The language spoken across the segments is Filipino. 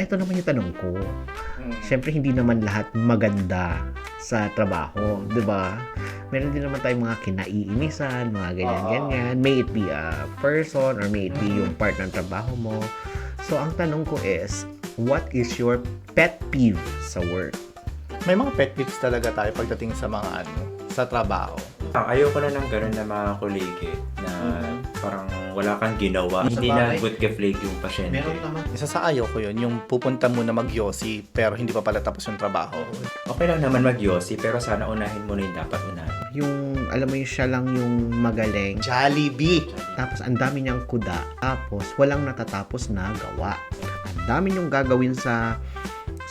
Ito naman yung tanong ko. Siyempre, hindi naman lahat maganda sa trabaho, di ba? Meron din naman tayong mga kinaiinisan, mga ganyan-ganyan. May it be a person or may it be yung part ng trabaho mo. So, ang tanong ko is, what is your pet peeve sa work? May mga pet peeves talaga tayo pagdating sa mga sa trabaho. Ayoko na ng ganun na mga kolege na parang wala kang ginawa. Hindi na good ka-flake yung pasyente. Meron naman. Isa sa ayaw ko yun, yung pupunta muna mag-yosi pero hindi pa pala tapos yung trabaho. Okay lang naman mag-yosi pero sana unahin mo na yung dapat unahin. Yung, alam mo yung siya lang yung magaling. Jollibee! Tapos, ang dami niyang kuda. Tapos, walang natatapos na gawa. Ang dami niyong gagawin sa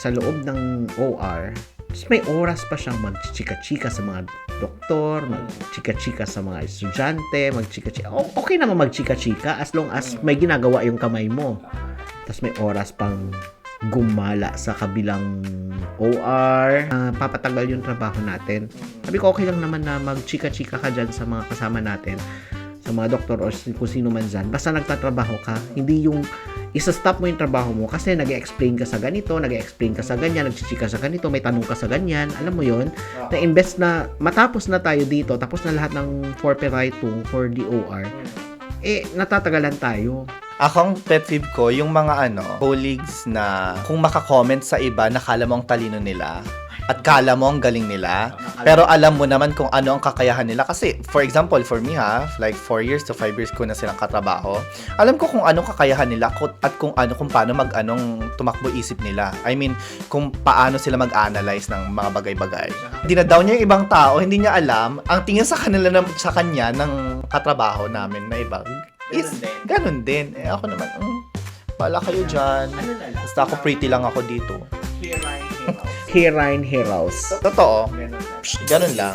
loob ng OR. Tapos, may oras pa siyang magchika-chika sa mga doktor, magchika-chika sa mga estudyante, magchika-chika. Okay naman magchika-chika as long as may ginagawa yung kamay mo. Tapos, may oras pang gumala sa kabilang OR. Papatagal yung trabaho natin. Sabi ko, okay lang naman na magchika-chika ka dyan sa mga kasama natin, sa mga doktor o kung sino man dyan. Basta nagtatrabaho ka, hindi yung isa-stop mo yung trabaho mo kasi nag-explain ka sa ganito, nag-explain ka sa ganyan, nagchichika sa ganito, may tanong ka sa ganyan. Alam mo yon na imbes na matapos na tayo dito, tapos na lahat ng forthrighting for the OR, natatagalan tayo. Akong pet peeve ko, yung mga colleagues na kung makakomment sa iba, nakala mo ang talino nila at kala mo ang galing nila, pero alam mo naman kung ano ang kakayahan nila. Kasi, for example, for me like 4 years to 5 years ko na silang katrabaho, alam ko kung anong kakayahan nila at kung paano tumakbo isip nila. I mean, kung paano sila mag-analyze ng mga bagay-bagay. Dinadown niya yung ibang tao, hindi niya alam, ang tingin sa kanya ng katrabaho namin na iba, is ganun din. Ako naman, bala kayo dyan. Basta ako pretty lang ako dito. Heroes. Totoo. Ganun lang.